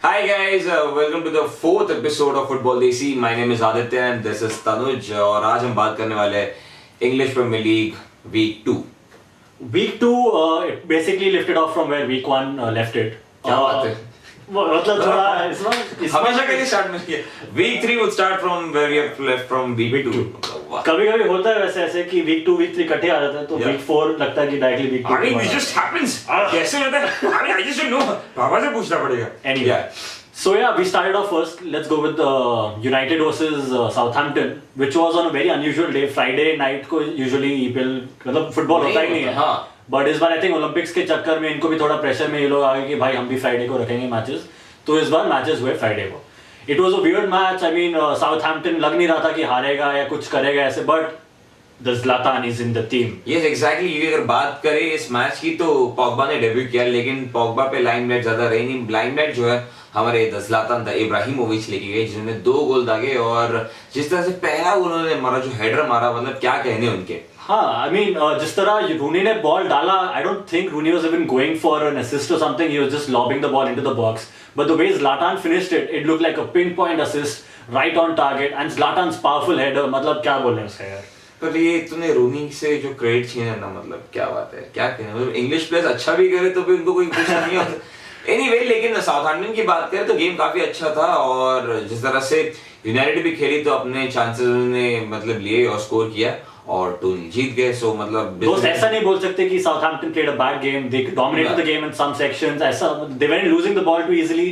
Hi guys, welcome to the fourth episode of Football Desi. My name is Aditya and this is Tanuj और आज हम बात करने वाले हैं English Premier League Week 2. Week 2 it basically lifted off from where Week 1 left it. क्या बात है? मतलब थोड़ा हमेशा के लिए स्टार्ट में किया. Week 3 would start from where we have left from Week 2. कभी-कभी होता है वैसे ऐसे कि Week 2 Week 3 इकट्ठे आ जाते हैं तो Week 4 लगता है कि directly Week 2. I mean, it just happens. कैसे होता है? I just don't know. पापा से पूछना पड़ेगा. Anyway. So yeah, we started off first. Let's go with United versus Southampton, which was on a very unusual day. Friday night को usually EPL मतलब football होता ही नहीं है. हाँ. But इस बार I think Olympics के चक्कर में इनको भी थोड़ा प्रेशर में ये लोग आ गए कि भाई हम भी Friday को रखेंगे मैचेस. तो इस बार मैचेस हुए Friday को. It was a weird match. I mean, Southampton लग नहीं रहा था कि हारेगा या कुछ करेगा ऐसे, but the Zlatan is in the team. Yes, exactly. अगर बात करें इस मैच की तो पॉग्बा ने डेब्यू किया, लेकिन पॉग्बा पे लाइमलाइट ज्यादा रही नहीं. लाइमलाइट जो है हमारे ज़्लातान इब्राहिमोविच लेके गए, जिन्होंने 2 गोल दागे और जिस तरह से पहला गोल उन्होंने मारा, जो हेडर मारा, मतलब क्या कहने उनके. हाँ, I mean, जिस तरह रूनी ने बॉल डाला, I don't think Rooney was even going for an assist or something. He was just lobbing the ball into the box. But the way Zlatan finished it, it looked like a pinpoint assist, right on target, and Zlatan's powerful header. मतलब क्या बोलने उसका यार. पर ये तूने रूनी से जो क्रेडिट छीना ना, मतलब क्या बात है, क्या कहना. मतलब इंग्लिश प्लेयर्स अच्छा भी करे तो भी उनको कोई कुछ नहीं होता. Anyway, लेकिन साउथहैम्पटन की बात करें तो गेम काफी अच्छा था और जिस तरह से यूनाइटेड भी खेली तो अपने चांसेस ने मतलब लिए और स्कोर किया और 2-0 जीत गए. सो मतलब दोस्त ऐसा नहीं बोल सकते कि Southampton played a bad game. They dominated the game in some sections. ऐसा they weren't losing the ball too easily,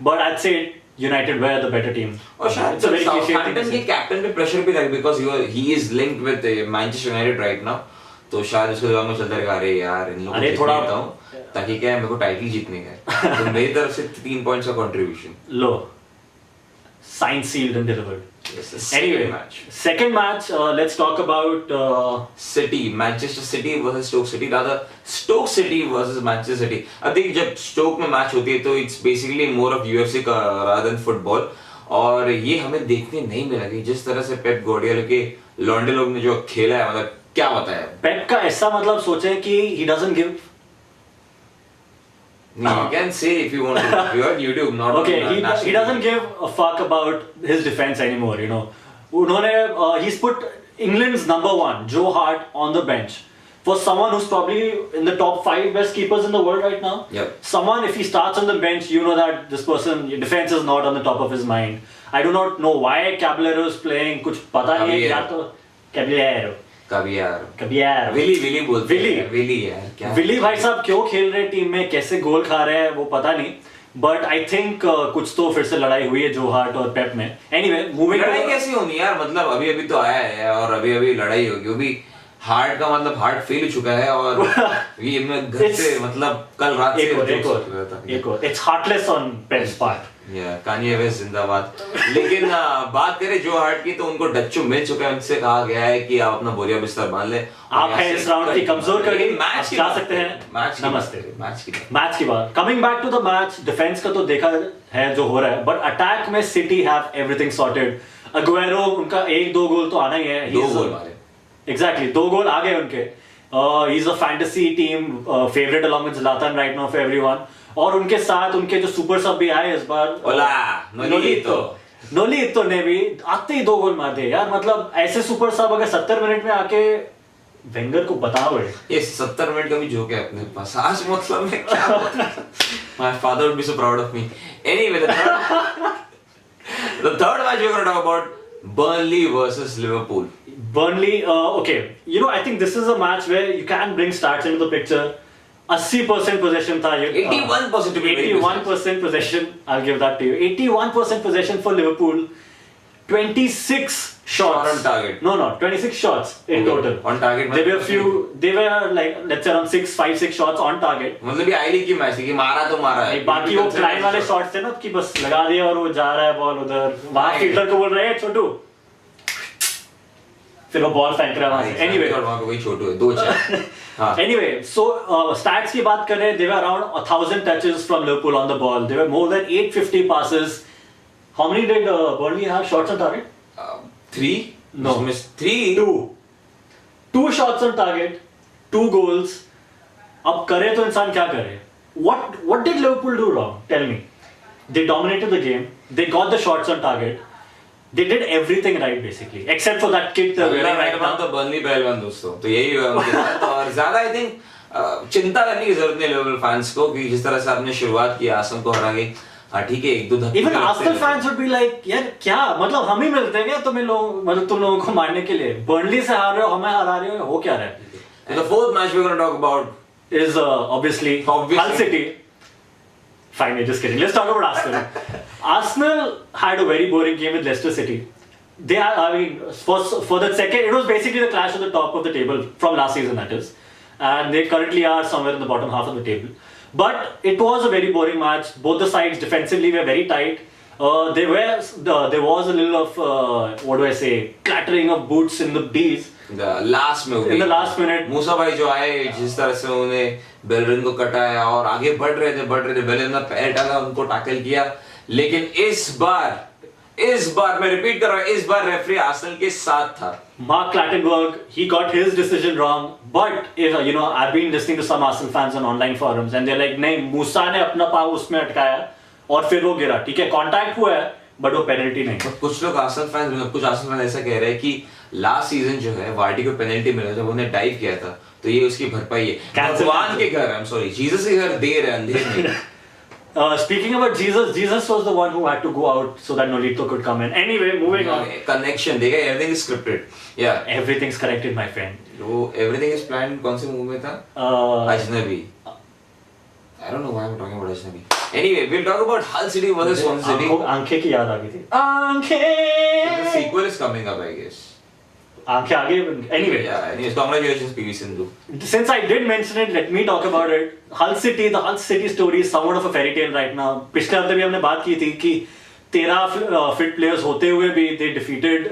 but I'd say United were the better team. और शायद साउथहैम्पटन के कैप्टन पे प्रेशर भी था because he is linked with Manchester United right now. तो शायद उसके दिमाग में चलता रहेगा, अरे यार इन लोगों को थोड़ा हूं ताकि क्या है मेरे को टाइटल जीतने का है. तो मेरी तरफ से 3 पॉइंट्स का contribution low signed, sealed and delivered. Yes, anyway, second match, let's talk about City, Manchester City versus Stoke City. Rather, Stoke City versus Manchester City. I think जब Stoke में मैच होती है तो it's basically more of UFC का rather than football. और ये हमें देखने नहीं मिला कि जिस तरह से पेप गार्डियोला के लॉन्डे लोग ने जो खेला है, मतलब क्या बताया. पेप का ऐसा मतलब सोचे कि he doesn't give. You can say if you want to. You're on YouTube, not okay, on he doesn't give a fuck about his defense anymore, you know. उन्होंने he's put England's number 1 Joe Hart on the bench for someone who's probably in the top 5 best keepers in the world right now. Yep. Someone, if he starts on the bench, you know that this person defense is not on the top of his mind. I do not know why Caballero is playing. कुछ पता नहीं है, या तो Caballero Willie यार क्या Willie भाई साहब क्यों खेल रहे हैं टीम में, कैसे गोल खा रहे हैं वो पता नहीं. बट आई थिंक कुछ तो फिर से लड़ाई हुई है जो हार्ट और पेप में. Anyway moving. लड़ाई कैसी होनी यार, मतलब अभी तो आया है और अभी लड़ाई होगी. वो भी हार्ट का मतलब हार्ट फेल हो चुका है और ये मैं घर से मतलब कल रात से एक और it's heartless on Pep's part. Kanye West जिंदाबाद. लेकिन बात करें जो हार्ट की तो उनको डच्चू मिल चुका है. उनसे कहा गया है कि आप अपना बोरिया बिस्तर बांध ले, आप हैं इस राउंड की कमजोर कड़ी, मैच जा सकते हैं. नमस्ते. मैच की बात. Coming back to the match, defence का तो देखा है जो हो रहा है, बट अटैक में City have everything sorted. Aguero उनका 1-2 गोल तो आना ही है. 2 गोल मारे. Exactly, 2 गोल आ गए उनके. He's a fantasy team favorite along with Zlatan right now for everyone. और उनके साथ उनके जो सुपर सब भी आए इस बार. नोलितो ने भी आते ही 2 गोल मार दिए यार. मतलब ऐसे सुपर सब अगर 70 मिनट में आके वेंगर को बताओ ये 70 मिनट का भी जोक है अपने पास आज. मतलब में क्या My father would be so proud of me. Anyway, the third match we're going to talk about, Burnley versus Liverpool. Burnley, okay, you know, I think this is a match where you can bring stats into the picture. 80% possession था. 81% to be 81% possession, I'll give that to you. 81% possession for Liverpool. 26 shots on target. No, 26 shots in total. On target. They were like let's say around 5-6 shots on target. मतलब ये आई league की match थी कि मारा तो मारा है. बाकी वो लाइन वाले शॉट्स थे ना कि बस लगा दिया और वो जा रहा है बॉल उधर. वहां फील्डर को बोल रहे हैं छोटू, फिर वो बॉल फेंक रहा है वहां से. एनीवे और वहां पे कोई छोटू है 2-4. हाँ. Anyway, so stats की बात करें, they were around 1,000 touches from Liverpool on the ball. They were more than 850 passes. How many did Burnley have shots on target? 3. No, 3. 2 shots on target, 2 goals. अब करे तो इंसान क्या करे? What did Liverpool do wrong? Tell me. they dominated the game, they got the shots on target, they did everything right basically, except for that kid they're wearing right now. तो Burnley पहलवान दोस्तों, तो यही हुआ उनके साथ। और ज़्यादा I think चिंता करने की जरूरत नहीं लिवरपूल फैंस को, कि जिस तरह से आपने शुरुआत की, आर्सेनल को हरा गई, हाँ ठीक है, एक दो धक्के। Even Arsenal fans would be like, यार क्या मतलब हम ही मिलते हैं क्या तुम्हें लोग, मतलब तुम लोगों को मारने के लिए? बर्नली से हार रहे हो, हमें हरा रहे हो क्या रहा है? And the fourth match we're going to talk about is obviously Hull City. Fine, just kidding. Let's talk about Arsenal. Arsenal had a very boring game with Leicester City. They are, I mean, for the second, it was basically the clash at the top of the table from last season, that is. And they currently are somewhere in the bottom half of the table. But it was a very boring match. Both the sides defensively were very tight. There was a little of, what do I say, clattering of boots in the B's. In the last minute. मूसा भाई जो आए, जिस तरह से उन्हें Bellerin को कटाया और आगे बढ़ रहे थे, बेलरिन ने पैर डाला, उनको टैकल किया। लेकिन इस बार मैं रिपीट कर रहा हूँ, इस बार रेफरी आर्सेनल के साथ था। Mark Clattenburg, he got his decision wrong, but you know, I've been listening to some Arsenal fans on online forums and they're like, नहीं, मूसा ने अपना पाँव उसमें अटकाया और फिर वो गिरा, ठीक है, कांटेक्ट हुआ है, बट वो पेनल्टी नहीं। कुछ आर्सेनल फैंस ऐसा कह रहे हैं कि लास्ट सीजन जो है वार्डी को पेनल्टी मिला जब उन्हें डाइव किया था, तो ये उसकी भरपाई है। भगवान के घर, I'm sorry, जीसस के घर देर है, अंधेर नहीं। Speaking about Jesus was the one who had to go out so that Nolito could come in. Anyway, moving on. Connection, देखा, everything is scripted. Yeah. Everything's corrected, my friend. Everything is planned. कौन से movie में था? अजनबी. I don't know why I'm talking about अजनबी. Anyway, we'll talk about Hull City versus Swansea City. आंखें की याद आ गई थी. आंखें. The sequel is coming up, I guess. आंखें आगे. Anyway. Yeah. Anyways, congratulations, PV Sindhu. Since I did mention it, let me talk about it. Hull City, the Hull City story is somewhat of a fairy tale right now. पिछले हफ्ते भी हमने बात की थी कि 13 fit players होते हुए भी they defeated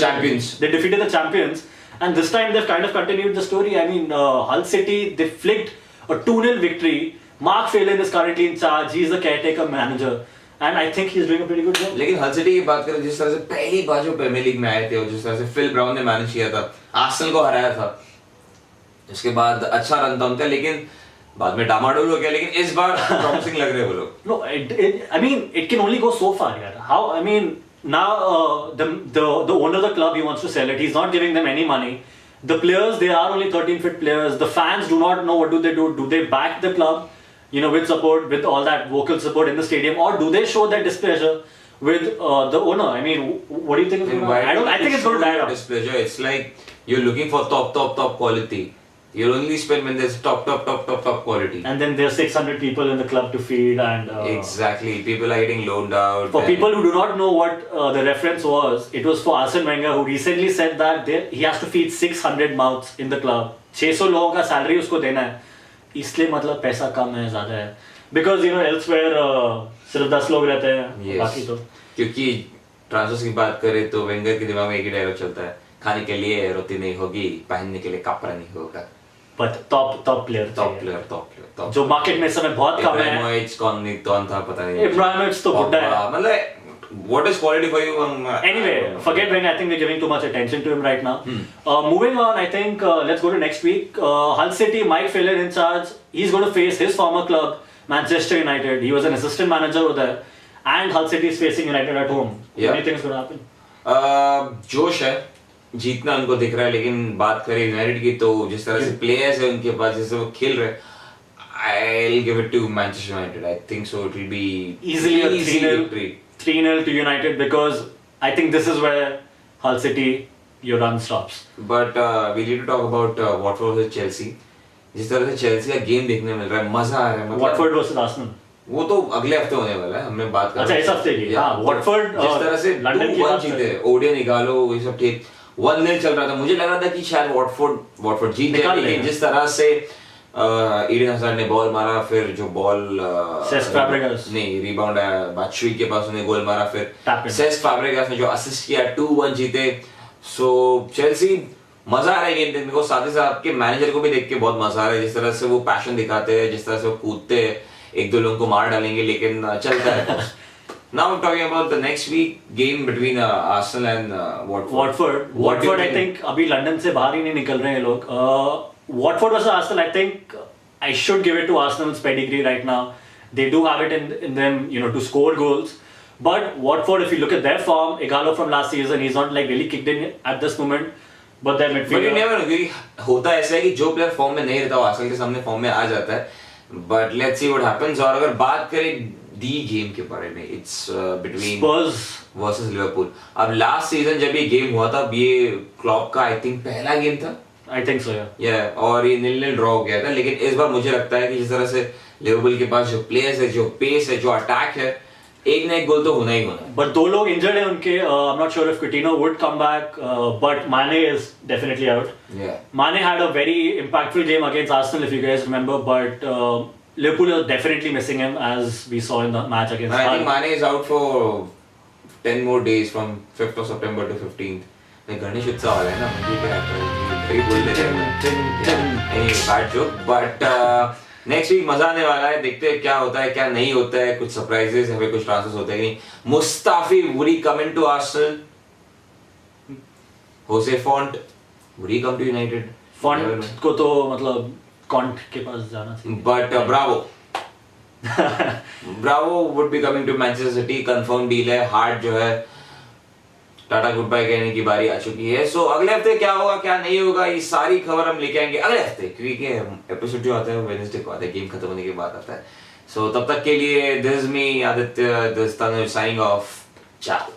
champions. They defeated the champions, and this time they've kind of continued the story. I mean, Hull City, they flicked a 2-0 victory. Mark Phelan is currently in charge. He's the caretaker manager, and I think he's doing a pretty good job. लेकिन हल city की बात करें, जिस तरह से पहली बार जो प्रीमियर लीग में आए थे और जिस तरह से फिल ब्राउन ने मैनेज किया था, आर्सेनल को हराया था, इसके बाद अच्छा रन था उनका, लेकिन बाद में डामाडोल हो गया। लेकिन इस बार प्रॉमिसिंग लग रहे हैं वो लोग। No, I mean, it can only go so far, yaar. How? I mean, now the owner of the club, he wants to sell it. He's not giving them any money. The players, they are only 13 fit players. The fans do not know what do they do. Do they back the club, you know, with support, with all that vocal support in the stadium, or do they show their displeasure with the owner? I mean, what do you think is going on? I think it's going to die out. Displeasure. It's like you're looking for top quality. You'll only spend when there's top quality. And then there's 600 people in the club to feed, and exactly, people are getting loaned out. For people who do not know what the reference was, it was for Arsene Wenger, who recently said that he has to feed 600 mouths in the club. 600 लोगों का salary उसको देना है, इसलिए मतलब पैसा कम है, ज़्यादा है. Because you know elsewhere सिर्फ 10 लोग रहते हैं, बाकी तो. क्योंकि ट्रांसफर्स की बात करें तो वेंगर के दिमाग में एक ही डायलॉग चलता है, खाने के लिए रोटी नहीं होगी, पहनने के लिए कपड़ा नहीं होगा. But top player. जो मार्केट में समय बहुत कम है. कौन था पता नहीं. इब्राहिमोविच तो बुड्ढा है. मतलब what is quality for you? Anyway, forget Wenger. I think we're giving too much attention to him right now. Moving on, I think let's go to next week. Hull City, Mike Phelan in charge. He's going to face his former club, Manchester United. He was an assistant manager over there, and Hull City is facing United at home. Yeah. What do you think is going to happen? जोश है, जीतना उनको दिख रहा है, लेकिन बात करें यूनाइटेड की तो जिस तरह से प्लेयर्स है उनके पास, जिससे वो खेल रहे हैं, I'll give it to Manchester United. I think so. It will be easily a 3-0 to United, because I think this is where Hull City, your run stops. But we need to talk about Watford versus Chelsea. जिस तरह से Chelsea का game देखने मिल रहा है, मजा आ रहा है. Watford versus Arsenal. वो तो अगले हफ्ते होने वाला है, हमने बात कर. अच्छा, इस हफ्ते की. हाँ, Watford जिस तरह से लंदन की बात जीते, ओडिया निकालो, ये सब ठीक. 1-0 चल रहा था, मुझे लग रहा था कि शायद Watford जीत जाएगी, लेकिन जिस तरह से ईडन हज़ार्ड ने बॉल मारा, फिर जो बॉल सेस फैब्रिगास नहीं रिबाउंड आया, बातशुई के पास उन्हें गोल मारा, फिर सेस फैब्रिगास ने जो असिस्ट किया, 2-1 जीते. सो चेल्सी मजा आ रहा है गेम देखने को, साथ ही साथ आपके मैनेजर को भी देख के बहुत मजा आ रहा है, जिस तरह से वो पैशन दिखाते हैं, जिस तरह से वो कूदते हैं, एक दो लोगों को मार डालेंगे, लेकिन चलता है. Now we're talking about the next week game between Arsenal and Watford. Watford I think अभी लंदन से बाहर ही नहीं निकल रहे हैं लोग. Watford versus Arsenal, I think I should give it to Arsenal's pedigree right now. They do have it in them, to score goals. But Watford, if you look at their form, Igalo from last season, he's not like really kicked in at this moment. But their midfielder. But you never know, क्योंकि होता ऐसा है कि जो player form में नहीं रहता वो आजकल के सामने फॉर्म में आ जाता है. But let's see what happens. और अगर बात करें दी गेम के बारे में, it's between Spurs versus Liverpool. अब लास्ट सीजन जब ये गेम हुआ था, ये क्लॉप का आई थिंक पहला गेम था. I think so, yeah. Yeah, और ये 0-0 ड्रॉ हो गया था. लेकिन इस बार मुझे लगता है कि जिस तरह से लिवरपूल के पास जो प्लेयर्स है, जो पेस है, जो अटैक है, एक ना एक गोल तो होना ही होना है. But दो लोग इंजर्ड हैं उनके. I'm not sure if Coutinho would come back, but Mane is definitely out. Yeah. Mane had a very impactful game against Arsenal, if you guys remember, but Liverpool are definitely missing him, as we saw in the match against. I think Mane is out for 10 more days from 5th of September to 15th. नहीं गणेश उत्सव वाला है ना, मुझे क्या कहीं बोल देते हैं. Anyway, bad joke, but next week मजा आने वाला है. देखते हैं क्या होता है, क्या नहीं होता है, कुछ सरप्राइजेस हमें, कुछ ट्रांसफर्स होते हैं कि नहीं. Mustafi would he come into Arsenal? Jose Font would he come to United? Font को तो मतलब कॉन्ट के पास जाना चाहिए. But Bravo would be coming to Manchester City. confirmed deal है. हार्ट जो है टाटा गुड बाय कहने की बारी आ चुकी है. सो अगले हफ्ते क्या होगा, क्या नहीं होगा, ये सारी खबर हम लेके आएंगे अगले हफ्ते, क्योंकि एपिसोड जो आता है वेडनेसडे को आता है, गेम खत्म होने के बाद आता है. सो तब तक के लिए this is me Aditya, this Tanuj signing off. चाओ.